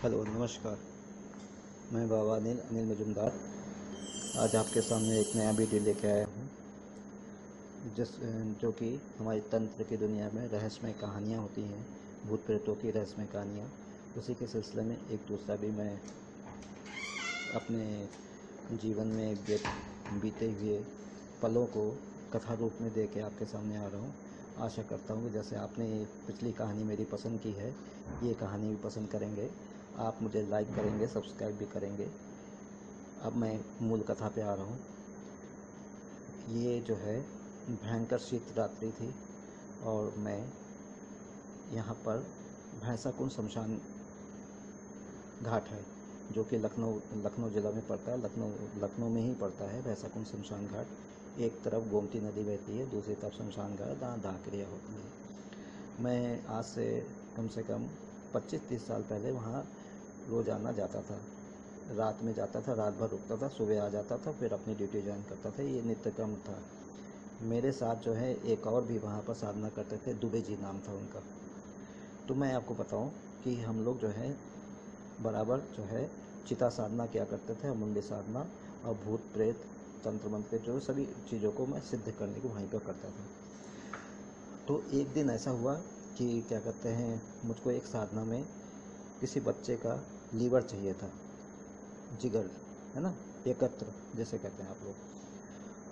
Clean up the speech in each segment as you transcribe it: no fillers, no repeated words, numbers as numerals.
Hello नमस्कार। मैं बाबा अनिल मजुमदार आज आपके सामने एक नया वीडियो लेके आया हूँ जिस जो कि हमारी तंत्र की दुनिया में रहस्यमय कहानियाँ होती हैं, भूत प्रेतों की रहस्यमय कहानियाँ। उसी के सिलसिले में एक दूसरा भी मैं अपने जीवन में बीते हुए पलों को कथा रूप में दे के आपके सामने आ रहा हूँ। आशा करता हूँ कि जैसे आपने पिछली कहानी मेरी पसंद की है, ये कहानी भी पसंद करेंगे। आप मुझे लाइक करेंगे, सब्सक्राइब भी करेंगे। अब मैं मूल कथा पे आ रहा हूँ। ये जो है भयंकर शीत रात्रि थी और मैं यहाँ पर भैंसाकुंड शमशान घाट है, जो कि लखनऊ ज़िला में पड़ता है। लखनऊ में ही पड़ता है भैंसाकुंड शमशान घाट। एक तरफ गोमती नदी बहती है, दूसरी तरफ शमशान घाट, जहाँ दाह क्रिया होती है। मैं आज से कम 25-30 साल पहले वहाँ रोज़ाना जाता था। रात में जाता था, रात भर रुकता था, सुबह आ जाता था, फिर अपनी ड्यूटी ज्वाइन करता था। ये नित्य क्रम था। मेरे साथ जो है एक और भी वहाँ पर साधना करते थे, दुबे जी नाम था उनका। तो मैं आपको बताऊँ कि हम लोग जो है बराबर जो है चिता साधना किया करते थे, मुंडी साधना, और भूत प्रेत तंत्र मंत्र जो सभी चीज़ों को मैं सिद्ध करने को वहीं पर करता था। तो एक दिन ऐसा हुआ कि क्या कहते हैं, मुझको एक साधना में किसी बच्चे का लीवर चाहिए था, जिगर, है ना, एकत्र जैसे कहते हैं आप लोग।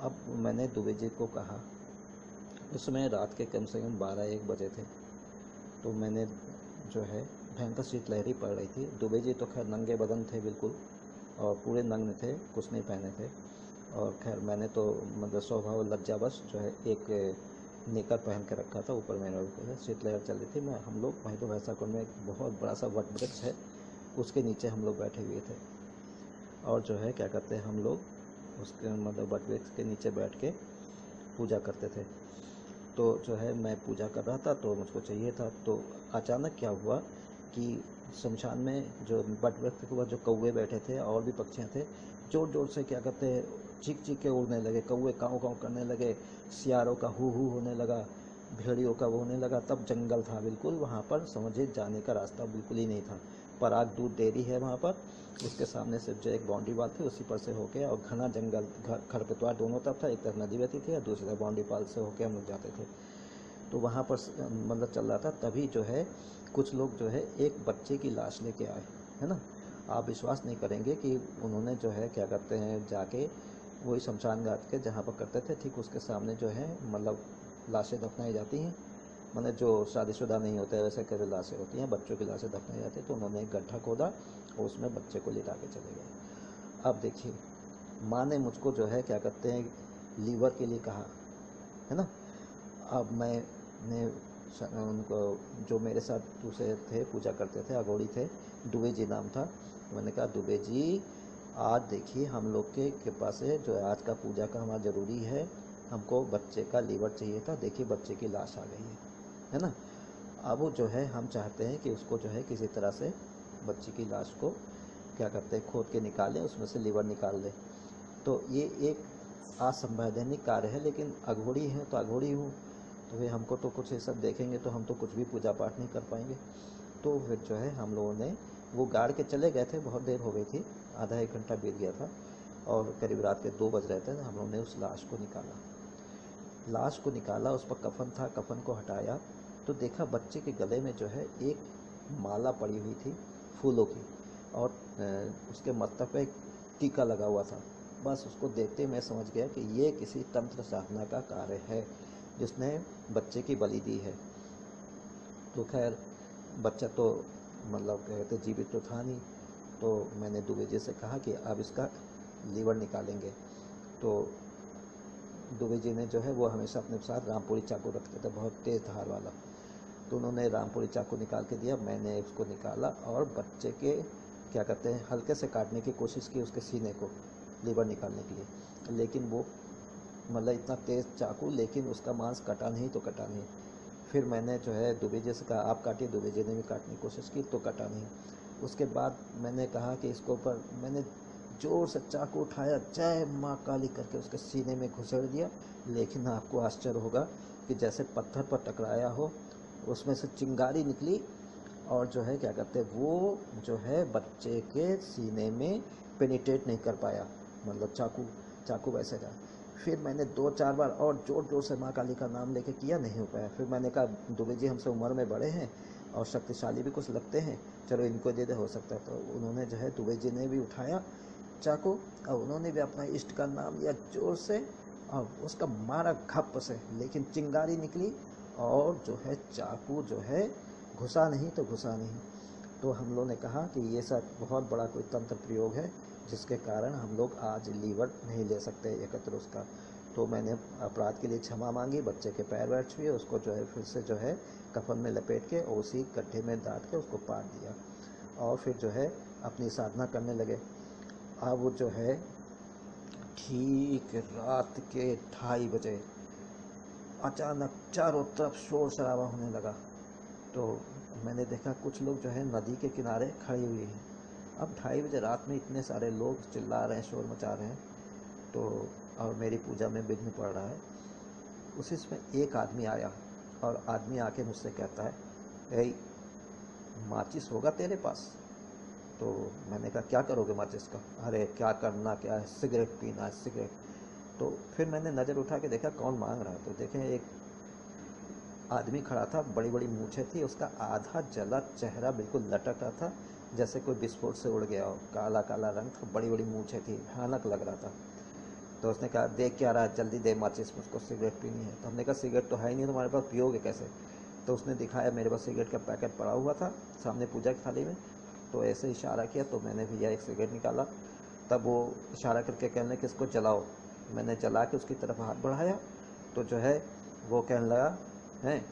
अब मैंने दुबे जी को कहा, उस समय रात के कम से कम 12-1 बजे थे। तो मैंने जो है भयंकर शीतलहरी पड़ रही थी। दुबे जी तो खैर नंगे बदन थे बिल्कुल, और पूरे नग्न थे, कुछ नहीं पहने थे। और खैर मैंने तो मतलब स्वभाव लज्जावश जो है एक नेकर पहन के रखा था ऊपर मेरे ऊपर। शीतलहर चल रही थी। हम लोग वहीं पर भैंसाकुंड में एक बहुत बड़ा सा वट वृक्ष है, उसके नीचे हम लोग बैठे हुए थे। और जो है क्या करते हैं, हम लोग उसके मतलब वट वृक्ष के नीचे बैठ के पूजा करते थे। तो जो है मैं पूजा कर रहा था, तो मुझको चाहिए था। तो अचानक क्या हुआ कि शमशान में जो वट वृक्ष के ऊपर जो कौवे बैठे थे और भी पक्षियाँ थे, ज़ोर ज़ोर से क्या कहते हैं चीख चीख के उड़ने लगे। कौवे काँव काँव करने लगे, सियारों का हू हू होने लगा, भेड़ियों का वो होने लगा। तब जंगल था बिल्कुल वहाँ पर, समझिए जाने का रास्ता बिल्कुल ही नहीं था। पराग दूध डेयरी है वहाँ पर, उसके सामने सिर्फ जो एक बाउंड्री वाल थी, उसी पर से होके, और घना जंगल, खरपतवार दोनों तरफ था। एक तरफ नदी बहती थी और दूसरी तरफ बाउंड्री वाल से होके हम लोग जाते थे। तो वहाँ पर मतलब चल रहा था। तभी जो है कुछ लोग जो है एक बच्चे की लाश लेके आए, है ना। आप विश्वास नहीं करेंगे कि उन्होंने जो है क्या करते हैं, जाके वही शमशान घाट के जहाँ पर करते थे, ठीक उसके सामने जो है मतलब लाशें दफनाई जाती हैं। मतलब जो शादीशुदा नहीं होते वैसे कई लाशें होती हैं, बच्चों की लाशें दफनाई जाती हैं। तो उन्होंने एक गड्ढा खोदा और उसमें बच्चे को लिटा के चले गए। अब देखिए, माँ ने मुझको जो है क्या कहते हैं लीवर के लिए कहा, है ना। अब मैंने उनको, जो मेरे साथ दूसरे थे पूजा करते थे, अघोड़ी थे, दुबे जी नाम था। मैंने कहा दुबे जी, आज देखिए हम लोग के कृपा से जो आज का पूजा का हमारा ज़रूरी है, हमको बच्चे का लीवर चाहिए था। देखिए बच्चे की लाश आ गई है ना। अब वो जो है हम चाहते हैं कि उसको जो है किसी तरह से बच्ची की लाश को क्या करते हैं खोद के निकालें, उसमें से लीवर निकाल लें। तो ये एक असंवैधानिक कार्य है, लेकिन अघोड़ी है तो अघोड़ी हूँ, तो फिर हमको तो कुछ ये सब देखेंगे तो हम तो कुछ भी पूजा पाठ नहीं कर पाएंगे। तो फिर जो है हम लोगों ने वो गाड़ के चले गए थे। बहुत देर हो गई थी, आधा 1 घंटा बीत गया था और करीब रात के 2 बज रहे थे। हम लोगों ने उस लाश को निकाला। उस पर कफन था, कफन को हटाया तो देखा बच्चे के गले में जो है एक माला पड़ी हुई थी फूलों की, और उसके मस्तक पे एक टीका लगा हुआ था। बस उसको देखते मैं समझ गया कि ये किसी तंत्र साधना का कार्य है जिसने बच्चे की बलि दी है। तो खैर बच्चा तो मतलब कहते जीवित तो था नहीं। तो मैंने दुबे जी से कहा कि अब इसका लीवर निकालेंगे। तो दुबे जी ने जो है वो हमेशा अपने साथ रामपुरी चाकू रखते थे, बहुत तेज़ धार वाला। तो उन्होंने रामपुरी चाकू निकाल के दिया, मैंने उसको निकाला और बच्चे के क्या कहते हैं हल्के से काटने की कोशिश की उसके सीने को, लीवर निकालने के लिए। लेकिन वो मतलब इतना तेज़ चाकू, लेकिन उसका मांस कटा नहीं तो कटा नहीं। फिर मैंने जो है दुबे जी से कहा आप काटिए, दुबे जी ने भी काटने की कोशिश की तो कटा नहीं। उसके बाद मैंने कहा कि इसको ऊपर, मैंने ज़ोर से चाकू उठाया, जय माँ काली करके उसके सीने में घुसेड़ दिया। लेकिन आपको आश्चर्य होगा कि जैसे पत्थर पर टकराया हो, उसमें से चिंगारी निकली और जो है क्या कहते हैं वो जो है बच्चे के सीने में पेनिट्रेट नहीं कर पाया, मतलब चाकू चाकू वैसे जा। फिर मैंने 2-4 बार और जोर जोर से माँ काली का नाम लेके किया, नहीं हो पाया। फिर मैंने कहा दुबे जी हमसे उम्र में बड़े हैं और शक्तिशाली भी कुछ लगते हैं, चलो इनको दे दे, हो सकता है। तो उन्होंने जो है दुबे जी ने भी उठाया चाकू और उन्होंने भी अपना इष्ट का नाम लिया जोर से और उसका मारा घप से, लेकिन चिंगारी निकली और जो है चाकू जो है घुसा नहीं तो घुसा नहीं। तो हम लोगों ने कहा कि ये सब बहुत बड़ा कोई तंत्र प्रयोग है जिसके कारण हम लोग आज लीवर नहीं ले सकते एकत्र उसका। तो मैंने अपराध के लिए क्षमा मांगी, बच्चे के पैर वैर छुए, उसको जो है फिर से जो है कफन में लपेट के और उसी गड्ढे में डाल के उसको पाट दिया और फिर जो है अपनी साधना करने लगे। अब वो जो है ठीक रात के 2:30 बजे अचानक चारों तरफ शोर शराबा होने लगा। तो मैंने देखा कुछ लोग जो है नदी के किनारे खड़े हुए हैं। अब 2:30 बजे रात में इतने सारे लोग चिल्ला रहे हैं, शोर मचा रहे हैं, तो और मेरी पूजा में विघ्न पड़ रहा है। उसी समय एक आदमी आया और आदमी आके मुझसे कहता है, ए माचिस होगा तेरे पास? तो मैंने कहा क्या करोगे माचिस का? अरे क्या करना, क्या है, सिगरेट पीना है, सिगरेट। तो फिर मैंने नज़र उठा के देखा कौन मांग रहा है। तो देखें एक आदमी खड़ा था, बड़ी बड़ी मूछें थी, उसका आधा जला चेहरा बिल्कुल लटक रहा था जैसे कोई विस्फोट से उड़ गया हो, काला काला रंग था, बड़ी बड़ी मूछें थी, भयानक लग रहा था। तो उसने कहा देख क्या रहा है, जल्दी दे माचिस, मुझको सिगरेट पीनी है। तो हमने कहा सिगरेट तो है ही नहीं तुम्हारे पास, पियोगे कैसे? तो उसने दिखाया मेरे पास सिगरेट का पैकेट पड़ा हुआ था सामने पूजा की थाली में। तो ऐसे इशारा किया तो मैंने भैया एक सिगरेट निकाला। तब वो इशारा करके कहने लगे इसको जलाओ। मैंने जला के उसकी तरफ हाथ बढ़ाया तो जो है वो कहने लगा, हैं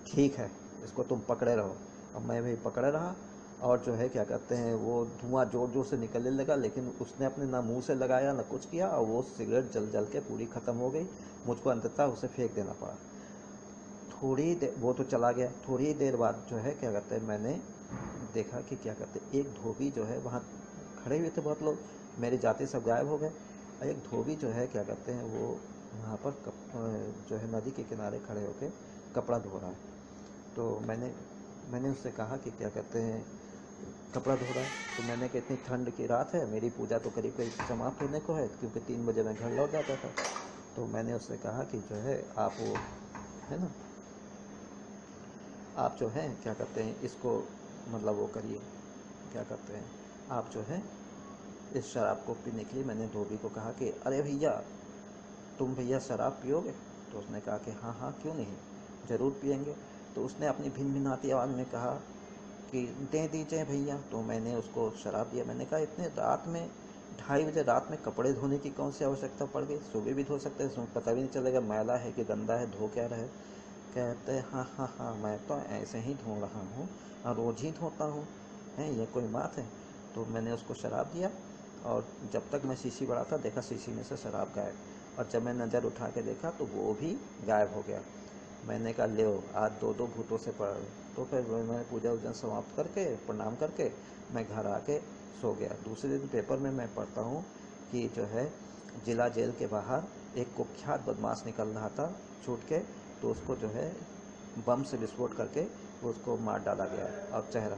ठीक है, इसको तुम पकड़े रहो। अब मैं भी पकड़े रहा और जो है क्या कहते हैं वो धुआं जोर जोर से निकलने लगा, लेकिन उसने अपने ना मुंह से लगाया ना कुछ किया और वो सिगरेट जल जल के पूरी ख़त्म हो गई। मुझको अंततः उसे फेंक देना पड़ा। थोड़ी देर वो तो चला गया, थोड़ी देर बाद जो है क्या कहते हैं मैंने देखा कि क्या कहते हैं एक धोबी जो है वहाँ खड़े हुए थे, बहुत लोग, मेरे जाते सब गायब हो गए। और एक धोबी जो है क्या कहते हैं वो वहाँ पर जो है नदी के किनारे खड़े होकर कपड़ा धो रहा है। तो मैंने उससे कहा कि क्या कहते हैं कपड़ा धो रहा है। तो मैंने कहा इतनी ठंड की रात है, मेरी पूजा तो करीब करीब समाप्त होने को है, क्योंकि 3 बजे मैं घर लौट जाता था। तो मैंने उससे कहा कि जो है आप वो है ना, आप जो है क्या कहते हैं इसको मतलब वो करिए, क्या कहते हैं आप जो है इस शराब को पीने के लिए। मैंने धोबी को कहा कि अरे भैया तुम भैया शराब पियोगे? तो उसने कहा कि हाँ हाँ क्यों नहीं, ज़रूर पियेंगे। तो उसने अपनी भिनभिनाती आवाज़ में कहा कि दे दीजिए भैया। तो मैंने उसको शराब दिया। मैंने कहा इतने रात में 2:30 बजे रात में कपड़े धोने की कौन सी आवश्यकता पड़ गई, सुबह भी धो सकते हैं, इसमें पता भी नहीं चलेगा मैला है कि गंदा है, धो क्या रहे। कहते हैं हाँ हाँ हाँ मैं तो ऐसे ही धो रहा हूँ और रोज़ ही धोता हूँ, हैं ये कोई बात है? तो मैंने उसको शराब दिया और जब तक मैं शीशी बढ़ा था देखा शीशी में से शराब गायब, और जब मैं नज़र उठा के देखा तो वो भी गायब हो गया। मैंने कहा ले आज 2-2 भूतों से पड़। तो फिर मैं पूजा वूजा समाप्त करके प्रणाम करके मैं घर आके सो गया। दूसरे दिन पेपर में मैं पढ़ता हूँ कि जो है जिला जेल के बाहर एक कुख्यात बदमाश निकल रहा था छूट के, तो उसको जो है बम से विस्फोट करके उसको मार डाला गया और चेहरा।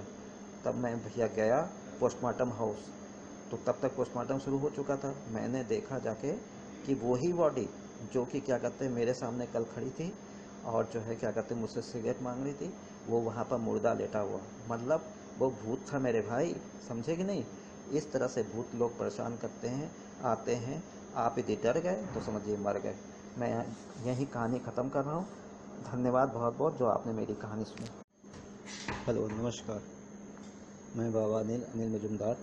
तब मैं भैया गया पोस्टमार्टम हाउस, तो तब तक पोस्टमार्टम शुरू हो चुका था। मैंने देखा जाके कि वही बॉडी जो कि क्या कहते हैं मेरे सामने कल खड़ी थी और जो है क्या कहते हैं मुझसे सिगरेट मांग रही थी, वो वहाँ पर मुर्दा लेटा हुआ। मतलब वो भूत था मेरे भाई, समझे कि नहीं? इस तरह से भूत लोग परेशान करते हैं, आते हैं। आप यदि डर गए तो समझिए मर गए। मैं यही कहानी ख़त्म कर रहा हूँ। धन्यवाद बहुत बहुत जो आपने मेरी कहानी सुनी। हेलो नमस्कार, मैं बाबा अनिल मजुमदार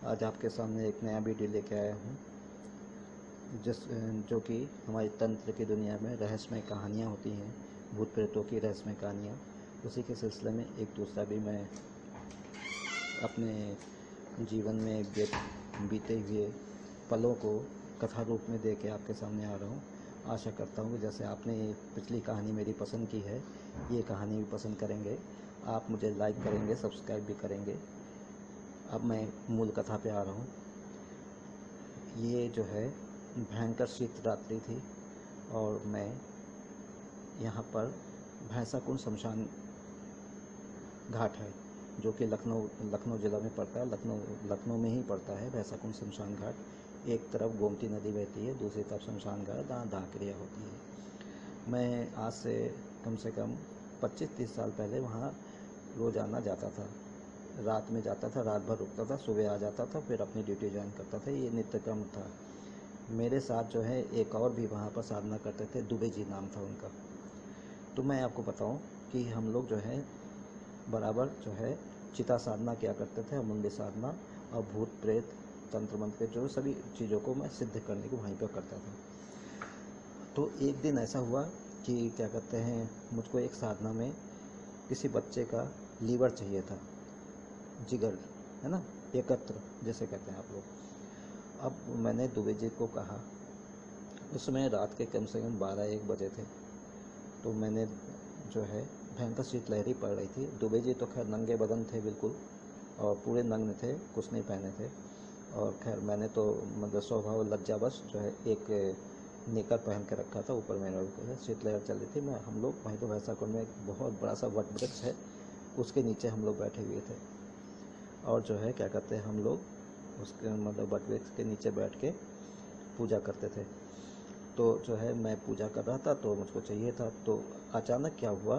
आज आपके सामने एक नया वीडियो लेके आया हूँ जो कि हमारी तंत्र की दुनिया में रहस्यमय कहानियाँ होती हैं, भूत प्रेतों की रहस्यमय कहानियाँ। उसी के सिलसिले में एक दूसरा भी मैं अपने जीवन में बीते हुए पलों को कथा रूप में दे के आपके सामने आ रहा हूँ। आशा करता हूँ कि जैसे आपने पिछली कहानी मेरी पसंद की है, ये कहानी भी पसंद करेंगे, आप मुझे लाइक करेंगे, सब्सक्राइब भी करेंगे। अब मैं मूल कथा पे आ रहा हूँ। ये जो है भयंकर शीत रात्रि थी और मैं यहाँ पर भैंसाकुंड शमशान घाट है, जो कि लखनऊ ज़िला में पड़ता है। लखनऊ में ही पड़ता है भैंसाकुंड शमशान घाट। एक तरफ गोमती नदी बहती है, दूसरी तरफ शमशान घाट, जहाँ दाह क्रिया होती है। मैं आज से कम 25-30 साल पहले वहाँ रोज़ाना जाता था। रात में जाता था, रात भर रुकता था, सुबह आ जाता था, फिर अपनी ड्यूटी ज्वाइन करता था। ये नित्य क्रम था। मेरे साथ जो है एक और भी वहाँ पर साधना करते थे, दुबे जी नाम था उनका। तो मैं आपको बताऊं कि हम लोग जो है बराबर जो है चिता साधना किया करते थे, मुंडी साधना, और भूत प्रेत तंत्र मंत्र के जो सभी चीज़ों को मैं सिद्ध करने को वहीं पर करता था। तो एक दिन ऐसा हुआ कि क्या कहते हैं, मुझको एक साधना में किसी बच्चे का लीवर चाहिए था, जिगर, है ना, एकत्र जैसे कहते हैं आप लोग। अब मैंने दुबे जी को कहा, उसमें रात के कम से कम 12-1 बजे थे। तो मैंने जो है भयंकर शीतलहरी पड़ रही थी। दुबे जी तो खैर नंगे बदन थे बिल्कुल, और पूरे नग्न थे, कुछ नहीं पहने थे। और खैर मैंने तो मतलब स्वभाव लज्जावश जो है एक नेकर पहन के रखा था, ऊपर मैंने शीतलहर चल रही थी। हम लोग वहीं तो भैंसाकुंड में एक बहुत बड़ा सा वट वृक्ष है, उसके नीचे हम लोग बैठे हुए थे। और जो है क्या कहते हैं, हम लोग उसके मतलब वट वृक्ष के नीचे बैठ के पूजा करते थे। तो जो है मैं पूजा कर रहा था, तो मुझको चाहिए था। तो अचानक क्या हुआ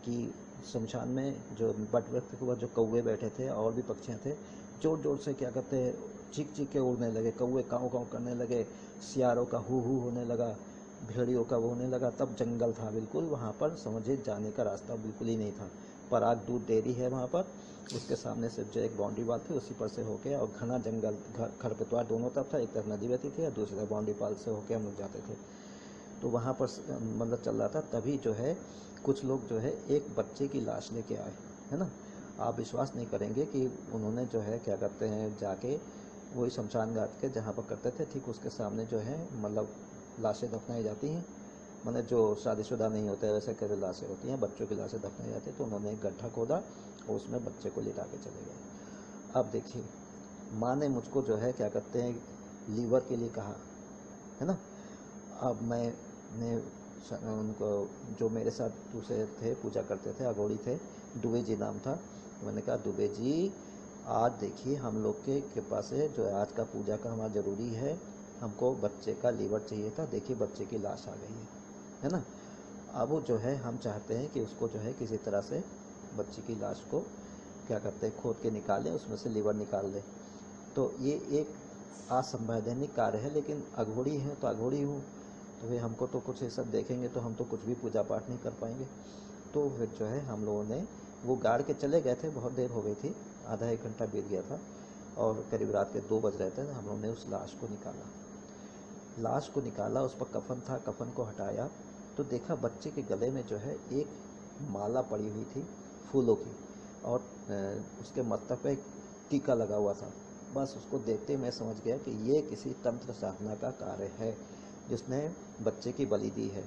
कि शमशान में जो वट वृक्ष के ऊपर जो कौवे बैठे थे और भी पक्षियाँ थे, जोर जोर से क्या कहते हैं चीख चीख के उड़ने लगे। कौवे काँव काँव करने लगे, सियारों का हू हू होने लगा, भेड़ियों का वो होने लगा। तब जंगल था बिल्कुल वहाँ पर, समझिए जाने का रास्ता बिल्कुल ही नहीं था। पराग दूध डेयरी है वहाँ पर, उसके सामने से जो एक बाउंड्री वाल थी उसी पर से होके, और घना जंगल, खरपतवार दोनों तरफ था। एक तरफ नदी बहती थी और दूसरी तरफ बाउंड्री वाल से होके हम लोग जाते थे। तो वहाँ पर मतलब चल रहा था, तभी जो है कुछ लोग जो है एक बच्चे की लाश लेके आए, है ना। आप विश्वास नहीं करेंगे कि उन्होंने जो है क्या करते हैं, जाके वही शमशान घाट के जहाँ पर करते थे ठीक उसके सामने जो है मतलब लाशें दफनाई जाती हैं, मतलब जो शादीशुदा नहीं होते वैसे कैसे लाशें होती हैं, बच्चों की लाशें दफनाई जाती हैं। तो उन्होंने एक गड्ढा खोदा और उसमें बच्चे को लिटा के चले गए। अब देखिए, माँ ने मुझको जो है क्या कहते हैं लीवर के लिए कहा, है ना। अब मैंने उनको, जो मेरे साथ दूसरे थे पूजा करते थे, अघोड़ी थे, दुबे जी नाम था। तो मैंने कहा, दुबे जी आज देखिए हम लोग के कृपा से जो आज का पूजा का हमारा ज़रूरी है, हमको बच्चे का लीवर चाहिए था, देखिए बच्चे की लाश आ गई है ना। अब वो जो है हम चाहते हैं कि उसको जो है किसी तरह से बच्ची की लाश को क्या करते हैं खोद के निकालें, उसमें से लीवर निकाल लें। तो ये एक असंवैधानिक कार्य है, लेकिन अघोड़ी है तो अघोड़ी हूँ, तो फिर हमको तो कुछ ये सब देखेंगे तो हम तो कुछ भी पूजा पाठ नहीं कर पाएंगे। तो फिर जो है हम लोगों ने वो गाड़ के चले गए थे, बहुत देर हो गई थी, आधा 1 घंटा बीत गया था, और करीब रात के 2 बज रहे थे। हम लोगों ने उस लाश को निकाला, उस पर कफन था, कफन को हटाया तो देखा बच्चे के गले में जो है एक माला पड़ी हुई थी फूलों की, और उसके मस्तक पे एक टीका लगा हुआ था। बस उसको देखते ही मैं समझ गया कि ये किसी तंत्र साधना का कार्य है जिसने बच्चे की बलि दी है।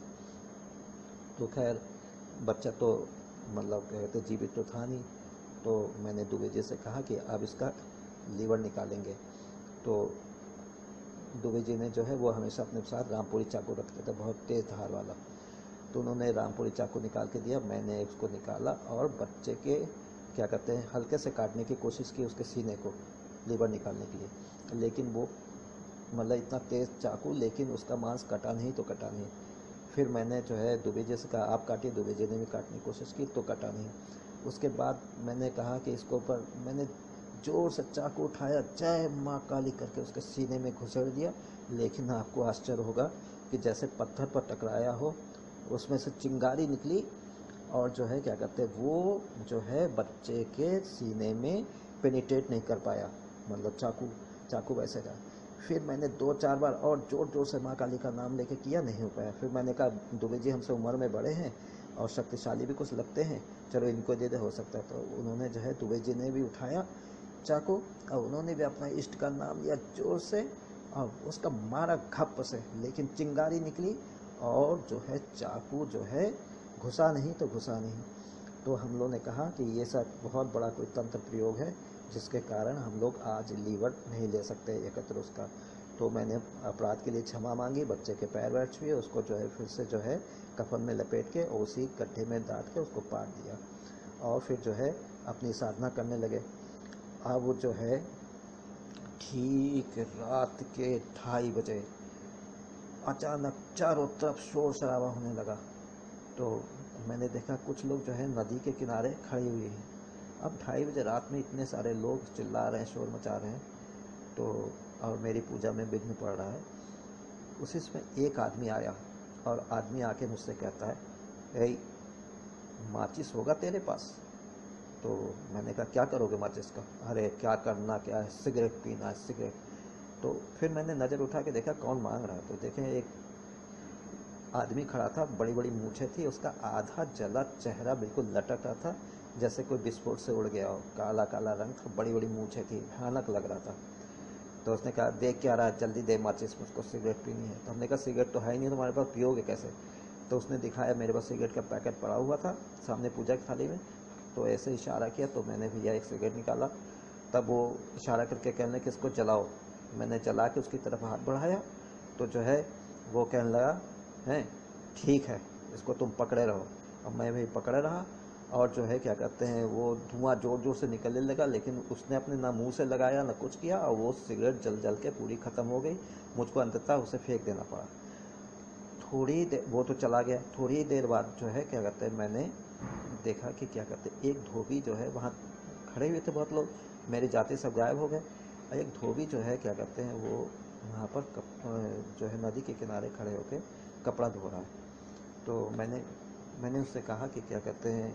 तो खैर बच्चा तो मतलब कहते जीवित तो था नहीं। तो मैंने दुबे जी से कहा कि अब इसका लीवर निकालेंगे। तो दुबे जी ने जो है वो हमेशा अपने साथ रामपुरी चाकू रखते थे, बहुत तेज़ धार वाला। तो उन्होंने रामपुरी चाकू निकाल के दिया, मैंने उसको निकाला और बच्चे के क्या कहते हैं हल्के से काटने की कोशिश की उसके सीने को, लीवर निकालने के लिए, लेकिन वो मतलब इतना तेज़ चाकू, लेकिन उसका मांस कटा नहीं तो कटा नहीं। फिर मैंने जो है दुबे जी से कहा आप काटिए, दुबे जी ने भी काटने की कोशिश की तो कटा नहीं। उसके बाद मैंने कहा कि इसके ऊपर मैंने जोर से चाकू उठाया, जय माँ काली करके उसके सीने में घुसेड़ दिया। लेकिन आपको आश्चर्य होगा कि जैसे पत्थर पर टकराया हो, उसमें से चिंगारी निकली, और जो है क्या कहते हैं वो जो है बच्चे के सीने में पेनिट्रेट नहीं कर पाया, मतलब चाकू वैसे रहा। फिर मैंने 2-4 बार और जोर जोर से माँ काली का नाम लेके किया, नहीं हो पाया। फिर मैंने कहा दुबे जी हमसे उम्र में बड़े हैं और शक्तिशाली भी कुछ लगते हैं, चलो इनको दे दे, हो सकता है। तो उन्होंने जो है दुबे जी ने भी उठाया चाकू, और उन्होंने भी अपना इष्ट का नाम लिया जोर से, और उसका मारा घप से, लेकिन चिंगारी निकली, और जो है चाकू जो है घुसा नहीं तो घुसा नहीं। तो हम लोगों ने कहा कि ये सब बहुत बड़ा कोई तंत्र प्रयोग है जिसके कारण हम लोग आज लीवर नहीं ले सकते एकत्र उसका। तो मैंने अपराध के लिए क्षमा मांगी, बच्चे के पैर वैर छुए, उसको जो है फिर से जो है कफन में लपेट के और उसी गड्ढे में डाल के उसको पाट दिया। और फिर जो है अपनी साधना करने लगे। अब वो जो है ठीक रात के 2:30 बजे अचानक चारों तरफ शोर शराबा होने लगा। तो मैंने देखा कुछ लोग जो है नदी के किनारे खड़े हुए हैं। अब 2:30 बजे रात में इतने सारे लोग चिल्ला रहे हैं, शोर मचा रहे हैं, तो और मेरी पूजा में विघ्न पड़ रहा है। उसी समय एक आदमी आया और आदमी आके मुझसे कहता है, ए माचिस होगा तेरे पास? तो मैंने कहा क्या करोगे माचिस का? अरे क्या करना क्या है, सिगरेट पीना है सिगरेट। तो फिर मैंने नज़र उठा के देखा कौन मांग रहा है। तो देखें एक आदमी खड़ा था, बड़ी बड़ी मूछें थी, उसका आधा जला चेहरा बिल्कुल लटक रहा था जैसे कोई विस्फोट से उड़ गया हो। काला काला रंग था, बड़ी बड़ी मूछें थी, भयानक लग रहा था। तो उसने कहा देख क्या रहा है, जल्दी दे माचिस, मुझको सिगरेट पीनी है। तो हमने कहा सिगरेट तो है ही नहीं तुम्हारे पास, पियोगे कैसे? तो उसने दिखाया, मेरे पास सिगरेट का पैकेट पड़ा हुआ था सामने पूजा की थाली में। तो ऐसे इशारा किया तो मैंने भैया एक सिगरेट निकाला। तब वो इशारा करके कहने लगे इसको जलाओ। मैंने जला के उसकी तरफ हाथ बढ़ाया तो जो है वो कहने लगा, हैं ठीक है इसको तुम पकड़े रहो। अब मैं भी पकड़े रहा और जो है क्या कहते हैं वो धुआं ज़ोर ज़ोर से निकलने लगा, लेकिन उसने अपने ना मुंह से लगाया ना कुछ किया और वो सिगरेट जल जल के पूरी ख़त्म हो गई। मुझको अंततः उसे फेंक देना पड़ा। थोड़ी देर वो तो चला गया। थोड़ी देर बाद जो है क्या कहते हैं मैंने देखा कि क्या कहते हैं एक धोबी जो है वहाँ खड़े हुए थे, बहुत लोग मेरे जाते सब गायब हो गए। और एक धोबी जो है क्या कहते हैं वो वहाँ पर जो है नदी के किनारे खड़े होकर कपड़ा धो रहा है। तो मैंने उससे कहा कि क्या कहते हैं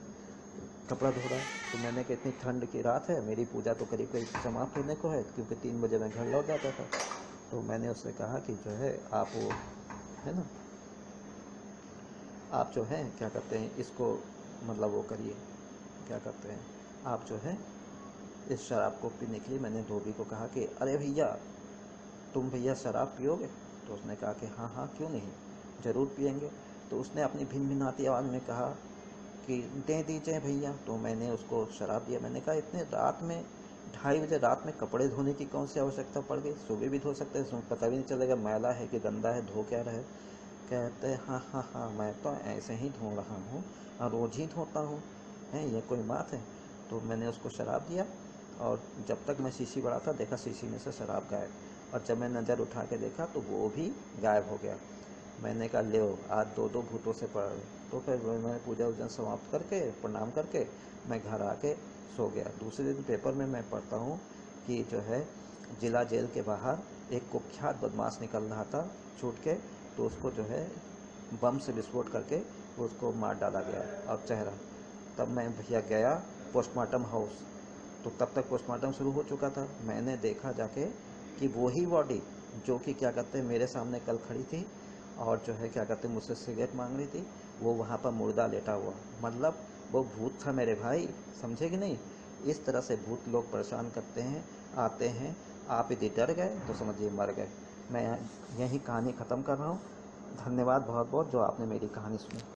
कपड़ा धो रहा है। तो मैंने कहा इतनी ठंड की रात है, मेरी पूजा तो करीब करीब समाप्त होने को है, क्योंकि 3 बजे मैं घर लौट जाता था। तो मैंने उससे कहा कि जो है आप वो है ना, आप जो है क्या कहते हैं इसको मतलब वो करिए, क्या कहते हैं आप जो है इस शराब को पीने के लिए मैंने धोबी को कहा कि अरे भैया तुम भैया शराब पियोगे? तो उसने कहा कि हाँ हाँ क्यों नहीं, ज़रूर पियेंगे। तो उसने अपनी भिनभिनाती आवाज़ में कहा कि दे दीजिए भैया। तो मैंने उसको शराब दिया। मैंने कहा इतने रात में 2:30 बजे रात में कपड़े धोने की कौन सी आवश्यकता पड़ गई, सुबह भी धो सकते हैं, इसमें पता भी नहीं चलेगा मैला है कि गंदा है, धो क्या रहे। कहते हैं हाँ हाँ हाँ मैं तो ऐसे ही धो रहा हूँ और रोज़ ही धोता हूँ, है ये कोई बात है? तो मैंने उसको शराब दिया और जब तक मैं शीशी बढ़ा था देखा शीशी में से शराब गायब। और जब मैं नज़र उठा के देखा तो वो भी गायब हो गया। मैंने कहा ले आज दो दो भूतों से पड़। तो फिर मैंने पूजा वूजा समाप्त करके प्रणाम करके मैं घर आके सो गया। दूसरे दिन पेपर में मैं पढ़ता हूँ कि जो है जिला जेल के बाहर एक कुख्यात बदमाश निकल रहा था छूट के, तो उसको जो है बम से विस्फोट करके उसको मार डाला गया और चेहरा। तब मैं भैया गया पोस्टमार्टम हाउस, तो तब तक पोस्टमार्टम शुरू हो चुका था। मैंने देखा जाके कि वही बॉडी जो कि क्या कहते हैं मेरे सामने कल खड़ी थी और जो है क्या कहते हैं मुझसे सिगरेट मांग रही थी, वो वहाँ पर मुर्दा लेटा हुआ। मतलब वो भूत था मेरे भाई, समझे कि नहीं? इस तरह से भूत लोग परेशान करते हैं, आते हैं। आप यदि डर गए तो समझिए मर गए। मैं यही कहानी ख़त्म कर रहा हूँ। धन्यवाद बहुत बहुत जो आपने मेरी कहानी सुनी।